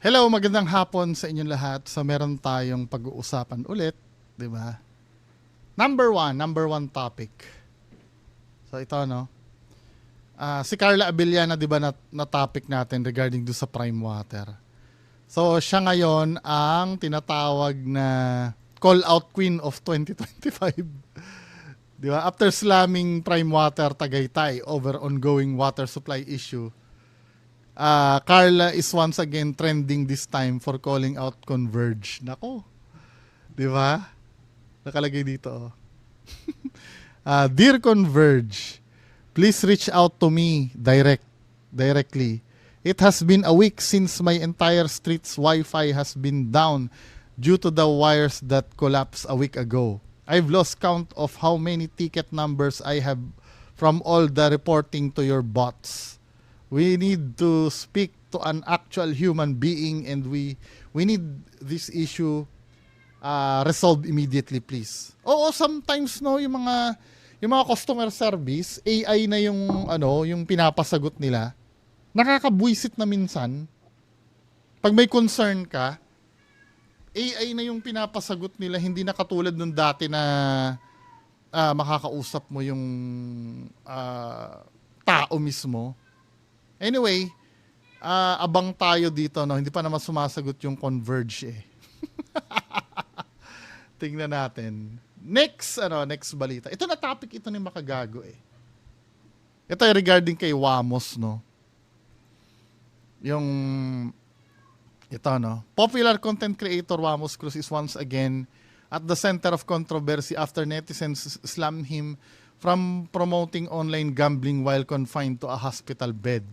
Hello, magandang hapon sa inyong lahat. So meron tayong pag-uusapan ulit, 'di ba? Number one topic. So ito no. Si Carla Abellana, 'di ba, na topic natin regarding do sa Prime Water. So siya ngayon ang tinatawag na call out queen of 2025. 'Di ba? After slamming Prime Water Tagaytay over ongoing water supply issue, Carla is once again trending this time for calling out Converge. Nako, 'di ba? Nakalagay dito. Oh. Dear Converge, please reach out to me directly. It has been a week since my entire street's Wi-Fi has been down due to the wires that collapsed a week ago. I've lost count of how many ticket numbers I have from all the reporting to your bots. We need to speak to an actual human being, and we need this issue resolved immediately, please. Oo, sometimes no, yung mga customer service, AI na yung pinapasagot nila. Nakakabwisit na minsan. Pag may concern ka, AI na yung pinapasagot nila, hindi na katulad nung dati na makakausap mo yung tao mismo. Anyway, abang tayo dito, no. Hindi pa naman sumasagot yung Converge eh. Tingnan natin. Next balita. Ito na topic ito ni Makagago eh. Ito ay regarding kay Wamos, no. Yung ito, no. Popular content creator Wamos Cruz is once again at the center of controversy after netizens slammed him from promoting online gambling while confined to a hospital bed.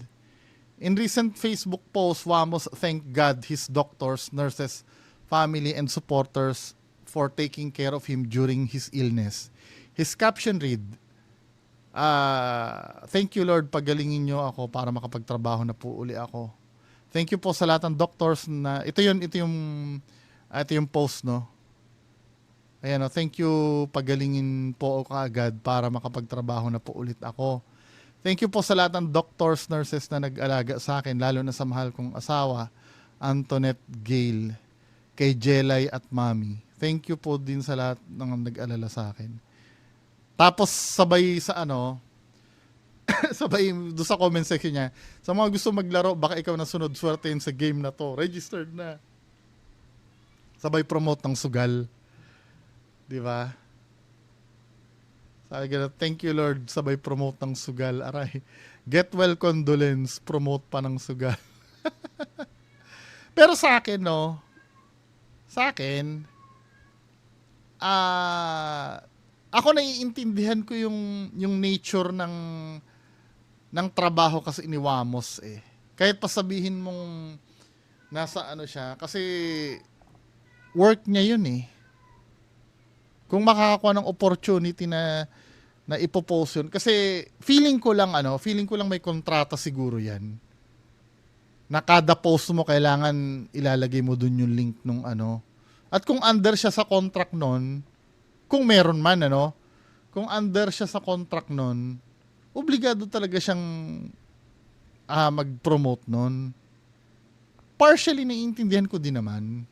In recent Facebook posts, Wamos thanked God, his doctors, nurses, family, and supporters for taking care of him during his illness. His caption read, "Thank you Lord, pagalingin niyo ako para makapagtrabaho na po uli ako. Thank you po sa lahat ng doctors na..." Ito yung post, no. Ayan, no, "Thank you, pagalingin po ako kaagad para makapagtrabaho na po ulit ako. Thank you po sa lahat ng doctors, nurses na nag-alaga sa akin, lalo na sa mahal kong asawa, Antoinette Gale, kay Jelay at Mami. Thank you po din sa lahat ng nag-alala sa akin." Tapos sabay sa sabay do sa comment section niya, "Sa mga gusto maglaro, baka ikaw na sunod, swertein sa game na to. Registered na." Sabay promote ng sugal. 'Di ba? Sabi gano'n, "Thank you Lord, sabay promote ng sugal. Aray, get well condolence, promote pa ng sugal." Pero sa akin, no, ako naiintindihan ko yung nature ng trabaho kasi ni Wamos eh. Kahit pa sabihin mong nasa siya, kasi work niya yun eh. Kung makakakuha ng opportunity na ipopost yun, kasi feeling ko lang may kontrata siguro yan. Na kada post mo kailangan ilalagay mo dun yung link nung At kung under siya sa contract nun, kung meron man kung under siya sa contract nun, obligado talaga siyang mag-promote nun. Partially naiintindihan ko din naman.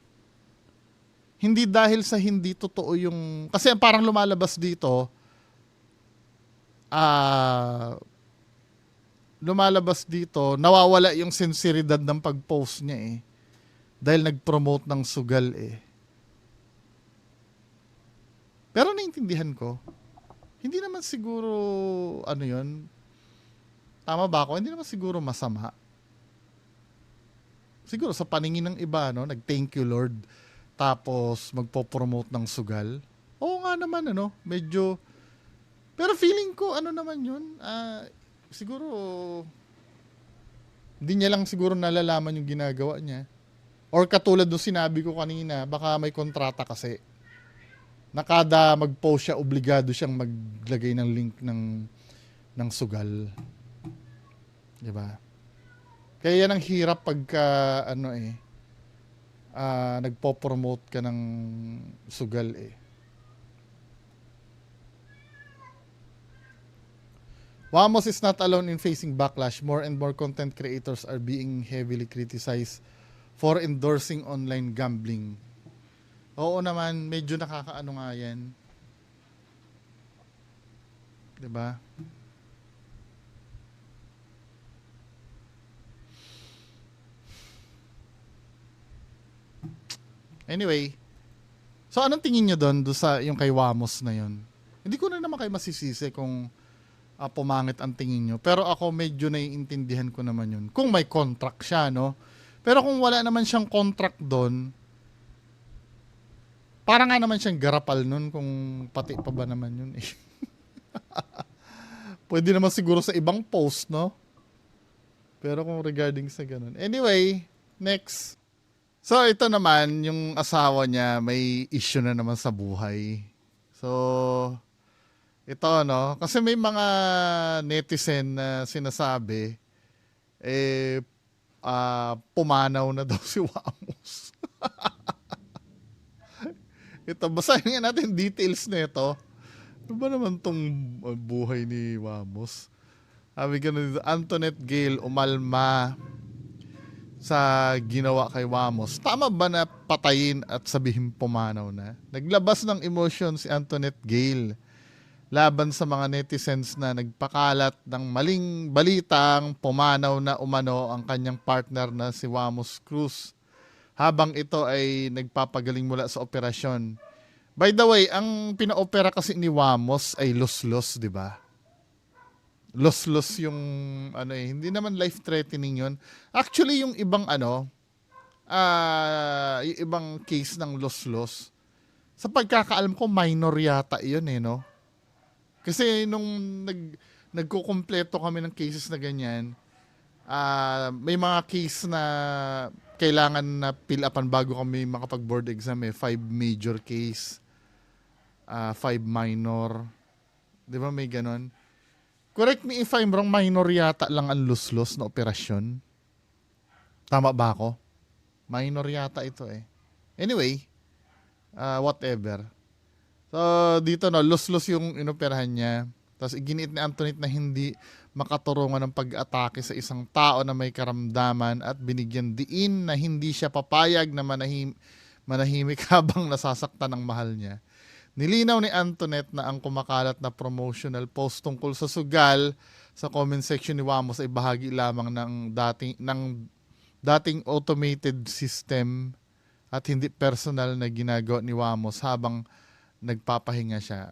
Hindi dahil sa hindi totoo yung... Kasi parang lumalabas dito, nawawala yung sinseridad ng pag-post niya eh. Dahil nag-promote ng sugal eh. Pero naintindihan ko, hindi naman siguro, yun, tama ba ako? Hindi naman siguro masama. Siguro sa paningin ng iba, nag-thank you Lord, tapos magpo-promote ng sugal. Oo nga naman, medyo, pero feeling ko, naman yun, siguro, hindi niya lang siguro nalalaman yung ginagawa niya. Or katulad nung sinabi ko kanina, baka may kontrata kasi. Na kada mag-post siya, obligado siyang maglagay ng link ng sugal. 'Di ba? Kaya yan ang hirap pagka nagpo-promote ka ng sugal eh. Wamos is not alone in facing backlash. More and more content creators are being heavily criticized for endorsing online gambling. Oo naman, medyo nakakaano nga yan. 'Di ba? Anyway, so anong tingin nyo doon sa yung kay Wamos na yun? Hindi ko na naman kayo masisisi kung pumangit ang tingin nyo. Pero ako medyo naiintindihan ko naman yun. Kung may contract siya, no? Pero kung wala naman siyang contract doon, para nga naman siyang garapal nun kung pati pa ba naman yun eh. Pwede naman siguro sa ibang post, no? Pero kung regarding sa ganun. Anyway, next. So, ito naman, yung asawa niya, may issue na naman sa buhay. So, ito, no? Kasi may mga netizen na sinasabi, pumanaw na daw si Wamos. Ito, basahin nga natin details na ito. Ano ba naman tong buhay ni Wamos? Sabi ka na dito, Antoinette Gale umalma sa ginawa kay Wamos. Tama ba na patayin at sabihin pumanaw na? Naglabas ng emotion si Antoinette Gale laban sa mga netizens na nagpakalat ng maling balitang pumanaw na umano ang kanyang partner na si Wamos Cruz habang ito ay nagpapagaling mula sa operasyon. By the way, ang pinaopera kasi ni Wamos ay los-los, di ba? Los-los yung hindi naman life-threatening yun. Actually, yung ibang yung ibang case ng los-los, sa pagkakaalam ko, minor yata yun no? Kasi nung nagkukumpleto kami ng cases na ganyan, may mga case na kailangan na fill upan bago kami makapag-board exam 5 major case, 5 minor. Di ba may ganon? Correct me if I'm wrong, minor yata lang ang los-los na operasyon. Tama ba ako? Minor yata ito Anyway, whatever. So, dito los-los yung inoperahan niya. Tapos iginiit ni Antoinette na hindi makaturungan ng pag-atake sa isang tao na may karamdaman at binigyan diin na hindi siya papayag na manahimik habang nasasaktan ng mahal niya. Nilinaw ni Antoinette na ang kumakalat na promotional post tungkol sa sugal sa comment section ni Wamos ay bahagi lamang ng dating automated system at hindi personal na ginagawa ni Wamos habang nagpapahinga siya.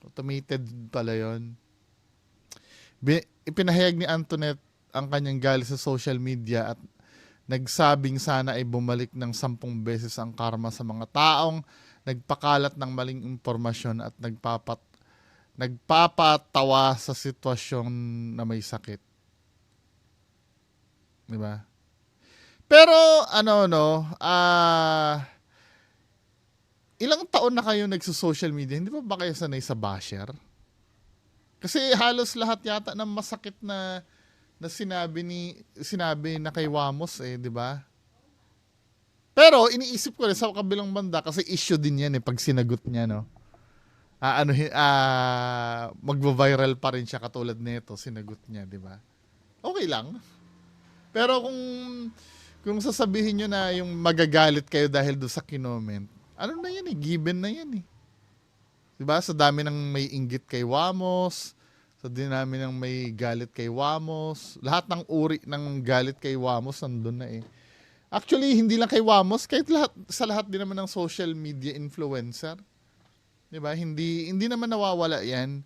Automated pala yun. Ipinahayag ni Antoinette ang kanyang galit sa social media at nagsabing sana ay bumalik ng 10 beses ang karma sa mga taong nagpakalat ng maling impormasyon at nagpapatawa sa sitwasyon na may sakit. Diba? Pero ilang taon na kayo nagso-social media, hindi ba kayo sanay sa basher? Kasi halos lahat yata ng masakit na sinabi na kay Wamos di ba? Pero iniisip ko rin sa kabilang banda kasi issue din yan pag sinagot niya no. Magva-viral pa rin siya katulad nito, sinagot niya, di ba? Okay lang. Pero kung sasabihin niyo na yung magagalit kayo dahil do sa kinoment, ano na yan given na yan di ba? Sa dami ng may inggit kay Wamos, sa dinami ng may galit kay Wamos, lahat ng uri ng galit kay Wamos nandun na Actually, hindi lang kay Wamos, kahit sa lahat din naman ng social media influencer. 'Di ba? Hindi naman nawawala 'yan.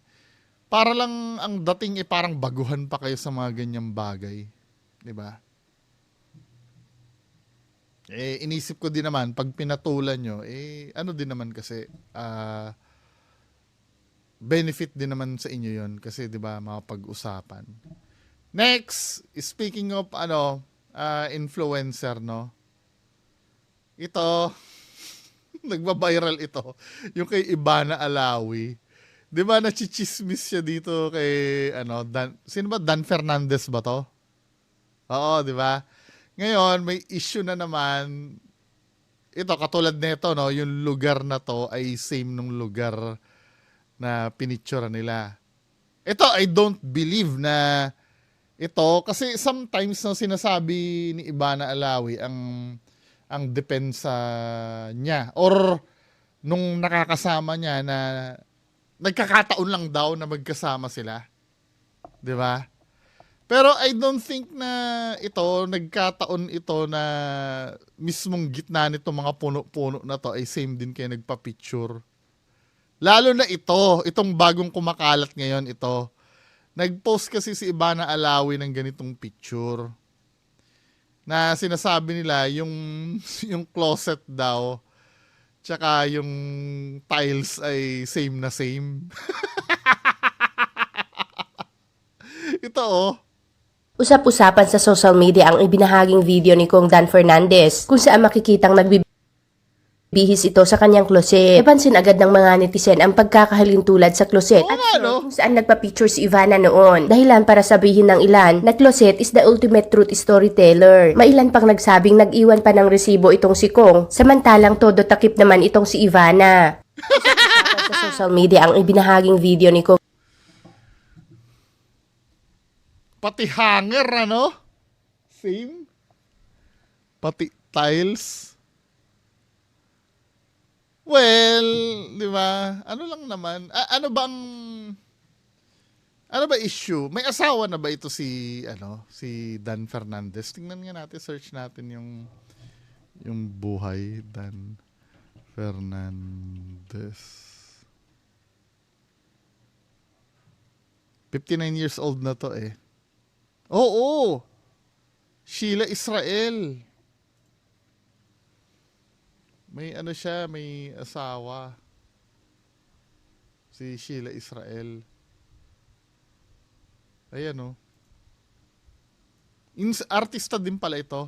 Para lang ang dating parang baguhan pa kayo sa mga ganyang bagay. 'Di ba? Inisip ko din naman pag pinatulan nyo, ano din naman kasi benefit din naman sa inyo yon kasi 'di ba makapag-usapan. Next, speaking of influencer no. Ito nagba-viral ito, yung kay Ivana Alawi. 'Di ba nachichismis siya dito kay sino ba, Dan Fernandez ba to? Oo, 'di ba? Ngayon may issue na naman. Ito katulad nito no, yung lugar na to ay same nung lugar na pinicture nila. Ito, I don't believe na Ito, kasi sometimes no, sinasabi ni Ivana Alawi ang depensa niya or nung nakakasama niya na nagkakataon lang daw na magkasama sila. 'Di ba? Pero I don't think na nagkataon ito na mismong gitna nito mga puno-puno na to ay same din kayo nagpa-picture. Lalo na itong bagong kumakalat ngayon ito. Nag-post kasi si Ivana Alawi ng ganitong picture. Na sinasabi nila yung closet daw tsaka yung tiles ay same na same. Ito oh. Usap-usapan sa social media ang ibinahaging video ni Kong Dan Fernandez kung saan makikitang nagbibihis ito sa kanyang closet. Napansin agad ng mga netizen ang pagkakahalintulad sa closet at kung saan nagpa-picture si Ivana noon. Dahilan para sabihin ng ilan na closet is the ultimate truth storyteller. Mailan pang nagsabing nag-iwan pa ng resibo itong si Kong, samantalang todo takip naman itong si Ivana. Usap-usapan sa social media ang ibinahaging video ni Kong. Pati hanger, ano? Same. Pati tiles. Well, di ba? Ano lang naman? Ano ba issue? May asawa na ba ito si Dan Fernandez? Tingnan nga natin, search natin yung buhay Dan Fernandez. 59 years old na to eh. Oo. Sheila Israel. May siya, may asawa. Si Sheila Israel. Ayan oh. Artista din pala ito.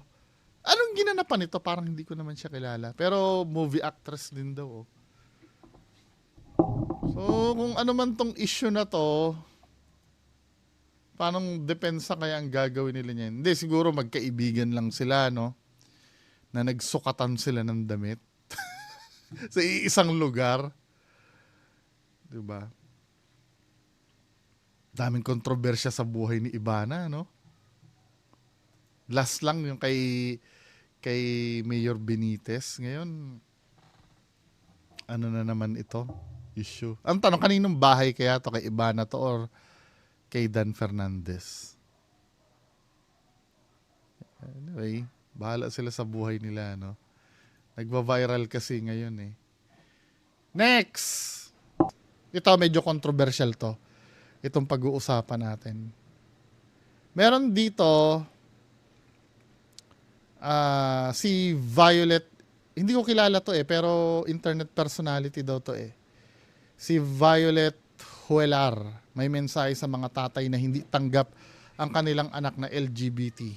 Anong ginanapan ito? Parang hindi ko naman siya kilala. Pero movie actress din daw oh. So, kung ano man tong issue na to, paano depensa kaya ang gagawin nila niyan? Hindi, siguro magkaibigan lang sila, no? Na nagsukatan sila ng damit. Sa isang lugar. Diba? Daming kontrobersya sa buhay ni Ivana, no? Last lang yung kay Mayor Benitez. Ngayon, ano na naman ito? Issue. Ang tanong, kaninong bahay kaya to? Kay Ivana to or kay Dan Fernandez? Anyway, bahala sila sa buhay nila, no? Nagva-viral kasi ngayon eh. Next! Ito medyo controversial to. Itong pag-uusapan natin. Meron dito si Violet, hindi ko kilala to eh, pero internet personality daw to eh. Si Violet Huelar, may mensahe sa mga tatay na hindi tanggap ang kanilang anak na LGBT.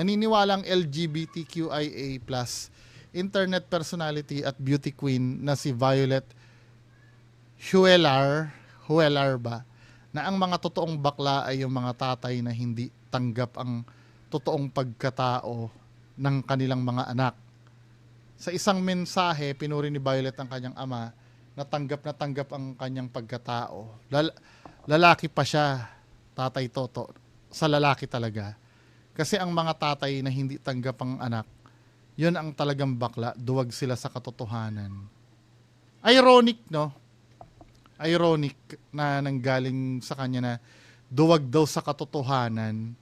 Naniniwalang LGBTQIA+, internet personality at beauty queen na si Violet Huelar ba, na ang mga totoong bakla ay yung mga tatay na hindi tanggap ang totoong pagkatao ng kanilang mga anak. Sa isang mensahe, pinuri ni Violet ang kanyang ama na tanggap ang kanyang pagkatao. Lalaki pa siya, Tatay Toto, sa lalaki talaga. Kasi ang mga tatay na hindi tanggap ang anak, yun ang talagang bakla, duwag sila sa katotohanan. Ironic, no? Ironic na nanggaling sa kanya na duwag daw sa katotohanan.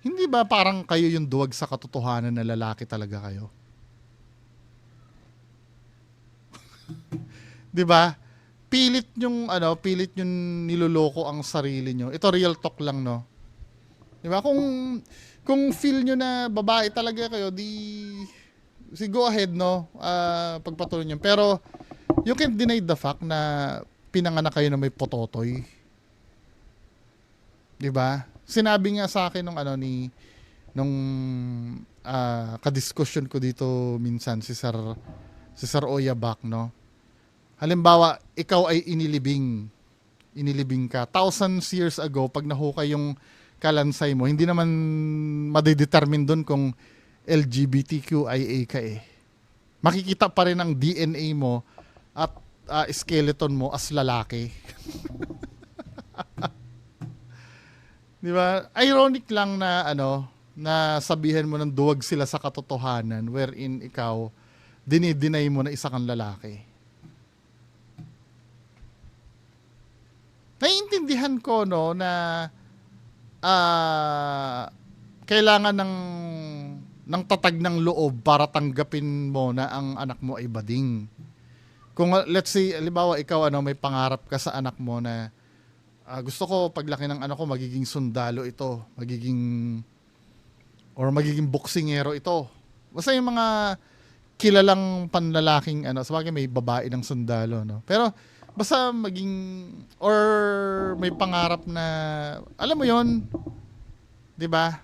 Hindi ba parang kayo yung duwag sa katotohanan na lalaki talaga kayo? 'Di ba? Pilit yung niloloko ang sarili nyo. Ito real talk lang, no. 'Di ba? Kung feel nyo na babae talaga kayo, go ahead, no. Pagpatuloy nyo. Pero you can't deny the fact na pinanganak kayo na may pototoy. 'Di ba? Sinabi nga sa akin nung kadiskusyon ko dito minsan si Sir Oyabak, no. Halimbawa, ikaw ay inilibing ka. Thousands years ago, pag nahukay yung kalansay mo, hindi naman madidetermine doon kung LGBTQIA ka eh. Makikita pa rin ang DNA mo at skeleton mo as lalaki. Di ba? Ironic lang na ano, na sabihan mo ng duwag sila sa katotohanan wherein ikaw dinideny mo na isa kang lalaki. Naiintindihan ko no na kailangan ng tatag ng loob para tanggapin mo na ang anak mo ay bading. Kung let's say, halimbawa ikaw ano, may pangarap ka sa anak mo na gusto ko paglaki ng anak ko magiging sundalo ito, magiging boksingero ito. Basta yung mga kilalang panlalaking ano, sabagay may babae ng sundalo no. Pero basta maging or may pangarap na alam mo yon, 'di ba?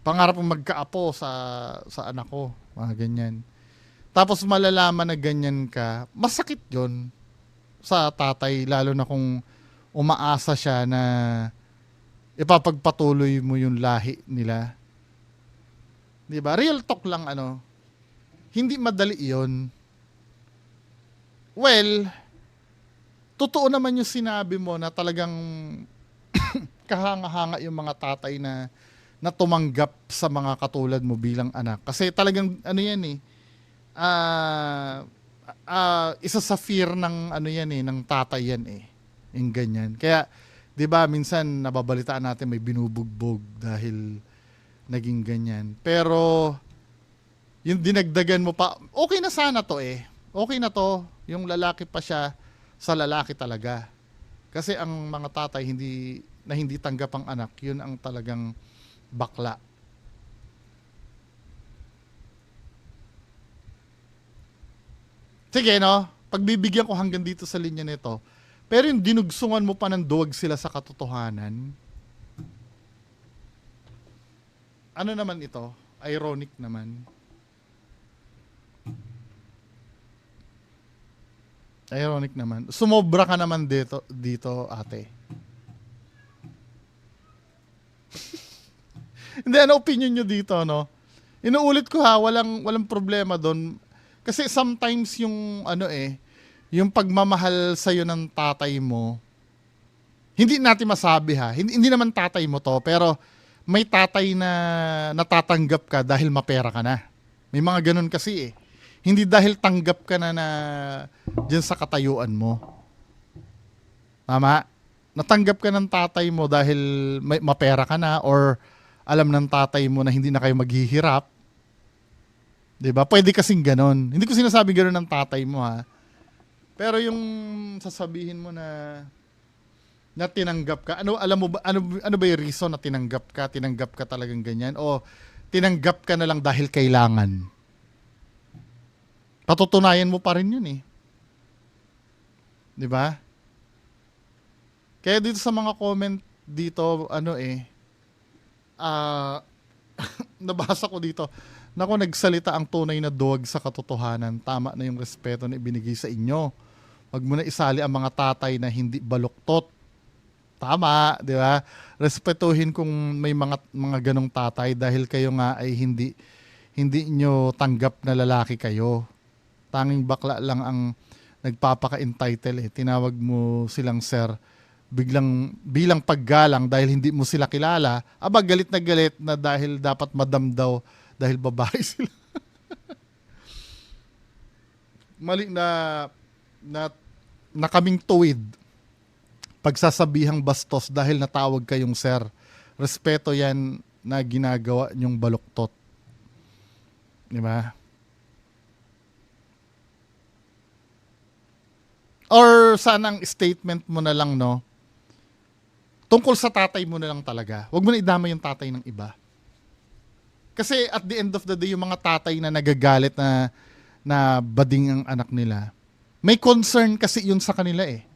Pangarap mong magkaapo sa anak ko, mga ganyan. Tapos malalaman na ganyan ka, masakit 'yon sa tatay lalo na kung umaasa siya na ipapagpatuloy mo yung lahi nila. 'Di ba? Real talk lang ano. Hindi madali 'yon. Well, totoo naman yung sinabi mo na talagang kahanga-hanga yung mga tatay na tumanggap sa mga katulad mo bilang anak. Kasi talagang ano yan eh, isa sa fear ng ano yan eh, ng tatay yan eh. Yung ganyan. Kaya, di ba minsan nababalitaan natin may binubugbog dahil naging ganyan. Pero, yung dinagdagan mo pa, okay na sana to eh. Okay na to, yung lalaki pa siya, sa lalaki talaga. Kasi ang mga tatay hindi tanggap ang anak, yun ang talagang bakla. Sige no, pagbibigyan ko hanggang dito sa linya nito. Pero yung dinugsungan mo pa ng duwag sila sa katotohanan, ano naman ito? Ironic naman. Ironic naman. Sumobra ka naman dito ate. Hindi, ano opinion nyo dito, no? Inuulit ko ha, walang problema doon. Kasi sometimes yung, ano eh, yung pagmamahal sa'yo ng tatay mo, hindi natin masabi ha, hindi naman tatay mo to, pero may tatay na natatanggap ka dahil mapera ka na. May mga ganun kasi eh. Hindi dahil tanggap ka na dyan sa katayuan mo. Tama? Natanggap ka ng tatay mo dahil may mapera ka na or alam ng tatay mo na hindi na kayo maghihirap. 'Di ba? Pwede kasing ganon. Hindi ko sinasabi ganon ng tatay mo ha. Pero yung sasabihin mo na tinanggap ka, alam mo ba ano ba yung reason na tinanggap ka talagang ganyan o tinanggap ka na lang dahil kailangan? Patutunayan mo pa rin yun eh. 'Di ba? Kaya dito sa mga comment dito, ano eh, nabasa ko dito, naku, nagsalita ang tunay na duwag sa katotohanan. Tama na yung respeto na ibinigay sa inyo. Wag mo na isali ang mga tatay na hindi baluktot. Tama, di ba? Respetuhin kung may mga ganong tatay dahil kayo nga ay hindi nyo tanggap na lalaki kayo. Tanging bakla lang ang nagpapaka-entitle eh. Tinawag mo silang sir bilang paggalang dahil hindi mo sila kilala. Aba, galit na dahil dapat madam daw dahil babae sila. Mali na kaming tuwid. Pagsasabihang bastos dahil natawag kayong sir. Respeto yan na ginagawa nyong baluktot. Di ba? Or sanang statement mo na lang, no? Tungkol sa tatay mo na lang talaga. Huwag mo na idama yung tatay ng iba. Kasi at the end of the day, yung mga tatay na nagagalit na bading ang anak nila, may concern kasi yun sa kanila eh.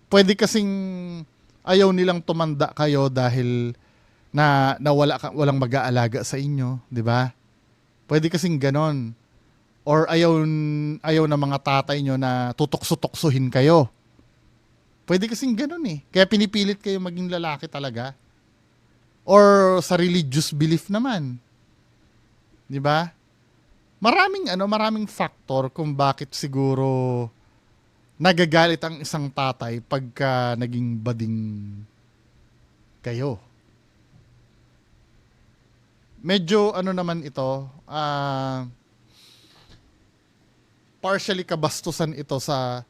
Pwede kasing ayaw nilang tumanda kayo dahil na walang mag-aalaga sa inyo, di ba? Pwede kasing ganon. Or ayaw ng mga tatay nyo na tutukso-tuksuhin kayo. Pwede kasing ganun eh. Kaya pinipilit kayo maging lalaki talaga. Or sa religious belief naman. Di ba? Maraming factor kung bakit siguro nagagalit ang isang tatay pagka naging bading kayo. Medyo ano naman ito, partially kabastusan ito sa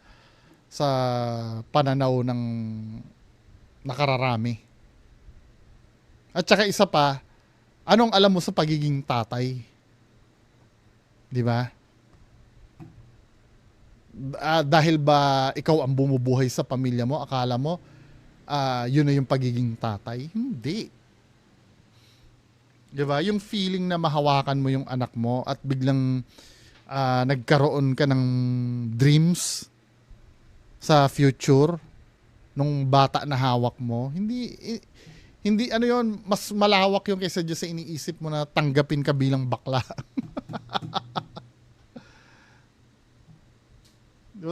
pananaw ng nakararami. At saka isa pa, anong alam mo sa pagiging tatay? 'Di ba? Dahil ba ikaw ang bumubuhay sa pamilya mo, akala mo yun na yung pagiging tatay? Hindi. 'Di ba? Yung feeling na mahawakan mo yung anak mo at biglang nagkaroon ka ng dreams sa future nung bata na hawak mo, hindi ano yon, mas malawak yung kaysa dyan sa iniisip mo na tanggapin ka bilang bakla.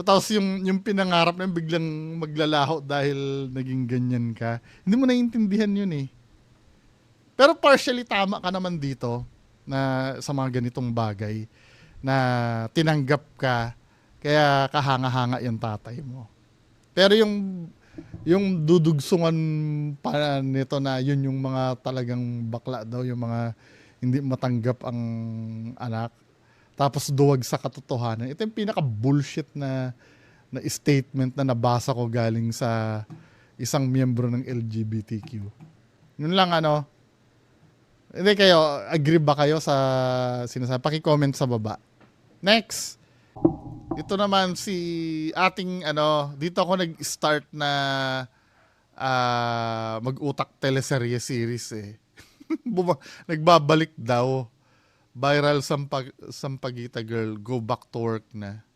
Tapos yung pinangarap na biglang maglalaho dahil naging ganyan ka. Hindi mo naiintindihan yun eh. Pero partially tama ka naman dito na sa mga ganitong bagay na tinanggap ka kaya kahanga-hanga yung tatay mo. Pero yung dudugsungan pa nito na yun yung mga talagang bakla daw, yung mga hindi matanggap ang anak. Tapos duwag sa katotohanan. Ito yung pinaka-bullshit na statement na nabasa ko galing sa isang miyembro ng LGBTQ. Yun lang ano. Hindi kayo, agree ba kayo sa sinasabi? Paki-comment sa baba. Next. Ito naman si ating dito ako nag-start na mag-utak teleserye series eh. Nagbabalik daw. Viral Sampaguita Girl, go back to work na.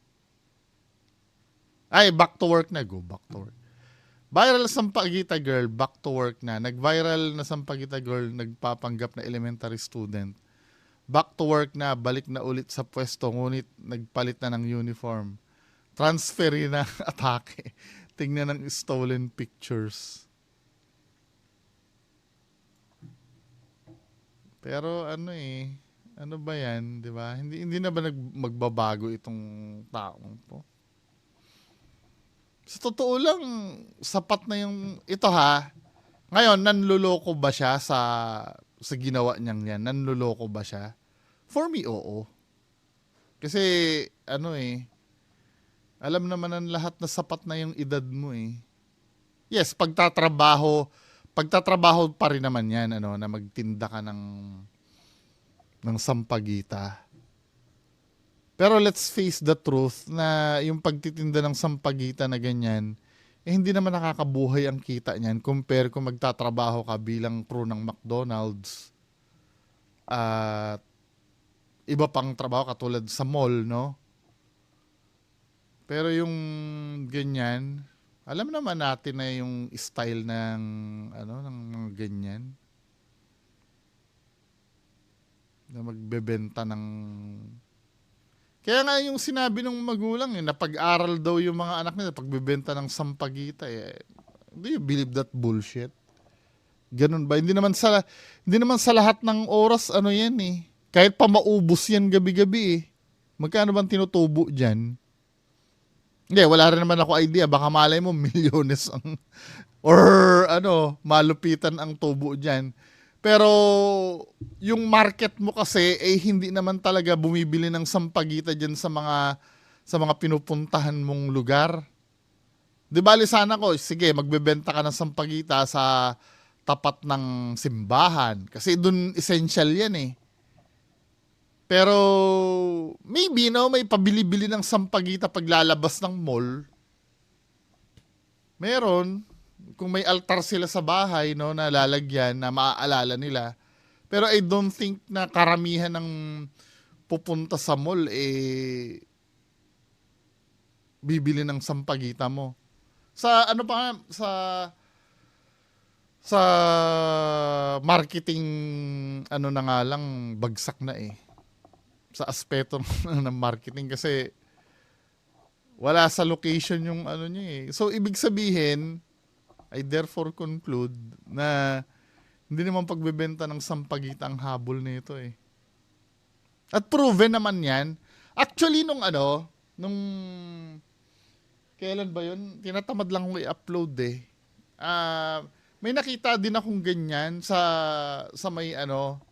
Ay, back to work na, go back to work. Viral Sampaguita Girl, back to work na. Nag-viral na Sampaguita Girl, nagpapanggap na elementary student. Back to work na, balik na ulit sa pwesto, ngunit nagpalit na ng uniform. Transferi na atake. Tingnan ng stolen pictures. Pero ano ba yan, di ba? Hindi na ba magbabago itong taong to? Sa totoo lang, sapat na yung, ito ha, ngayon, nanluloko ba siya sa ginawa niyang yan? Nanluloko ba siya? For me, oo. Kasi, alam naman ng lahat na sapat na yung edad mo eh. Yes, pagtatrabaho pa rin naman yan, na magtinda ka ng sampagita. Pero let's face the truth na yung pagtitinda ng sampagita na ganyan, hindi naman nakakabuhay ang kita niyan compare kung magtatrabaho ka bilang crew ng McDonald's at iba pang trabaho katulad sa mall, no? Pero yung ganyan, alam naman natin na yung style ng ng ganyan. Na magbebenta ng... Kaya nga yung sinabi ng magulang na pag-aral daw yung mga anak nila, pagbebenta ng sampagita do you believe that bullshit? Ganun ba? Hindi naman sa lahat ng oras yan eh. Kahit pa maubos yan gabi-gabi eh. Magkano bang tinutubo dyan? Hindi, wala rin naman ako idea. Baka malay mo, milyones ang... or malupitan ang tubo dyan. Pero yung market mo kasi hindi naman talaga bumibili ng sampagita diyan sa mga pinupuntahan mong lugar. 'Di ba sana ko, sige, magbebenta ka ng sampagita sa tapat ng simbahan kasi doon essential 'yan eh. Pero maybe may pabili-bili ng sampagita paglalabas ng mall. Meron. Kung may altar sila sa bahay, na lalagyan, na maaalala nila. Pero I don't think na karamihan ng pupunta sa mall, bibili ng sampagita mo. Sa marketing, na nga lang, bagsak na eh. Sa aspeto ng marketing kasi wala sa location yung niya eh. So, ibig sabihin, I therefore conclude na hindi naman pagbebenta ng sampagita ang habol nito eh. At proven naman yan. Actually, nung kailan ba yun? Tinatamad lang ko i-upload eh. May nakita din akong ganyan sa may ano,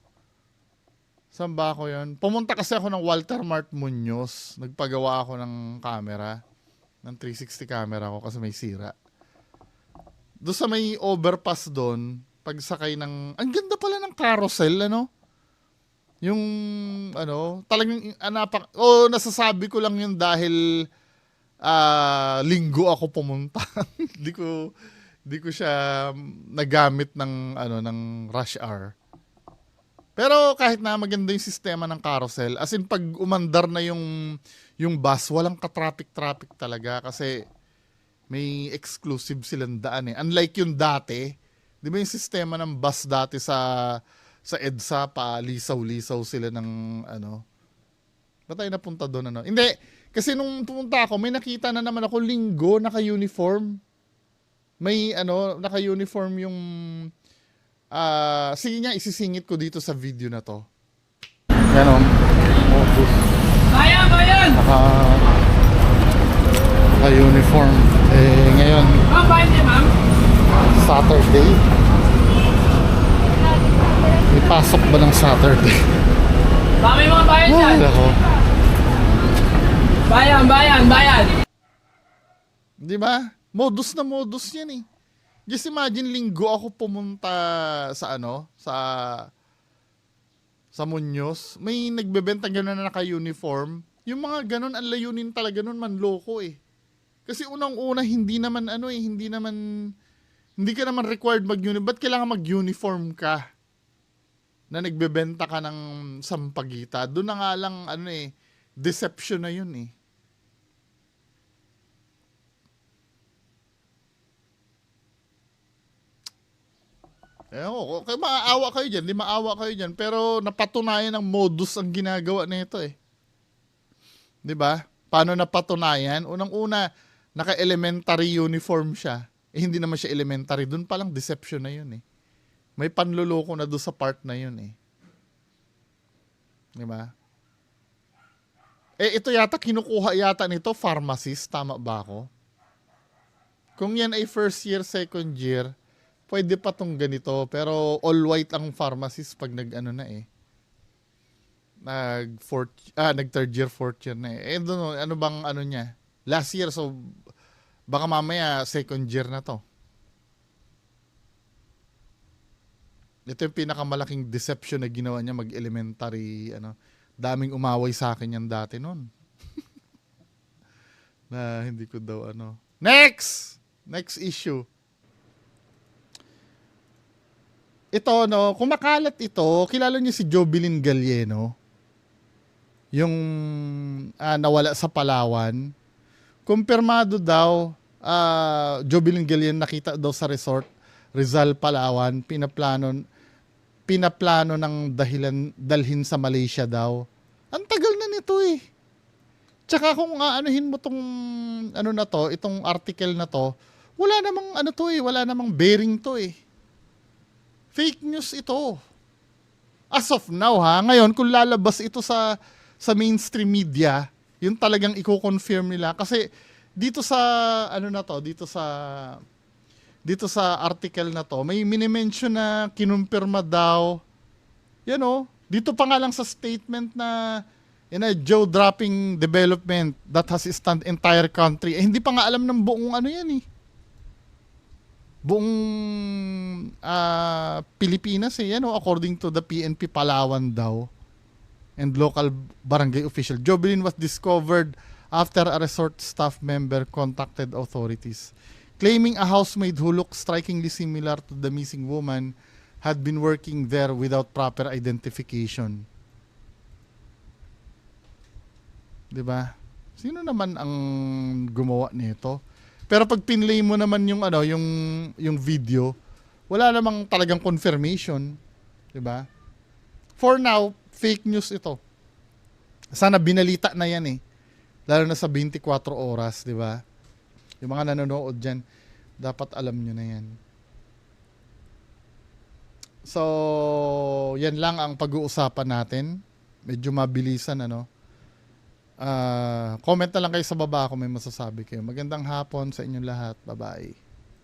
saan ba ako yun? Pumunta kasi ako ng Walter Mart Muñoz. Nagpagawa ako ng camera, ng 360 camera ko kasi may sira. Doon sa may overpass doon, pagsakay ng, ang ganda pala ng carousel, ano? Yung, ano, talagang, nasasabi ko lang yun dahil, linggo ako pumunta. Di ko siya nagamit ng, ng rush hour. Pero kahit na maganda yung sistema ng carousel, as in pag umandar na yung bus, walang ka-traffic talaga kasi may exclusive silang daan eh. Unlike yung dati, di ba yung sistema ng bus dati sa EDSA, pa lisaw-lisaw sila ng ba't tayo napunta doon Hindi, kasi nung pumunta ako, may nakita na naman ako linggo, naka-uniform. May naka-uniform yung sige nga, isisingit ko dito sa video na to. Yan o. Bayan! Naka-uniform. Ngayon, Bayan niya, ma'am. Saturday. May pasok ba ng Saturday? Baka may mga bayan dyan. Ay, ako. Bayan! Di ba? Modus na modus yan eh. Just imagine linggo ako pumunta sa sa Muñoz. May nagbebenta gano'n na naka-uniform. Yung mga gano'n, ang layunin talaga nun manloko eh. Kasi unang-una, hindi ka naman required mag-uniform. Ba't kailangan mag-uniform ka? Na nagbebenta ka ng sampagita. Doon na nga lang, deception na yun eh. Okay, maawa kayo dyan, di maawa kayo dyan, pero napatunayan ng modus ang ginagawa nito eh. Di ba? Paano napatunayan? Unang-una, naka-elementary uniform siya. Hindi naman siya elementary. Doon palang deception na yun eh. May panluloko na doon sa part na yun eh. Di ba? Ito yata, kinukuha yata nito, pharmacist. Tama ba ako? Kung yan ay first year, second year, pwede pa tong ganito, pero all white ang pharmacist pag nag third year, fourth year na eh. Doon, ano bang niya? Last year, so baka mamaya second year na to. Ito yung pinakamalaking deception na ginawa niya mag-elementary, daming umaway sa akin yan dati noon. Na hindi ko daw Next issue. Ito, kumakalat ito, kilala niyo si Jobilin Galieno? Yung nawala sa Palawan. Kumpirmado daw, Jobilin Galieno nakita daw sa resort, Rizal, Palawan, pinaplano ng dalhin sa Malaysia daw. Ang tagal na nito eh. Tsaka kung anuhin mo tong itong article na to, wala namang bearing to eh. Fake news ito. As of now ngayon kung lalabas ito sa mainstream media, yun talagang i-confirm nila kasi dito sa dito sa article na to, may minimension na kinumpirma daw. Dito pa nga lang sa statement na in a jaw-dropping development that has stunned entire country. Hindi pa nga alam ng buong yan eh. Buong Pilipinas eh. According to the PNP Palawan daw and local barangay official. Jobilin was discovered after a resort staff member contacted authorities, claiming a housemaid who looked strikingly similar to the missing woman had been working there without proper identification. Diba? Sino naman ang gumawa nito? Pero pag pinlay mo naman yung yung video, wala namang talagang confirmation, 'di ba? For now, fake news ito. Sana binalita na 'yan eh. Lalo na sa 24 oras, 'di ba? Yung mga nanonood diyan, dapat alam nyo na 'yan. So, yan lang ang pag-uusapan natin. Medyo mabilisan comment na lang kayo sa baba kung may masasabi kayo. Magandang hapon sa inyong lahat. Bye-bye.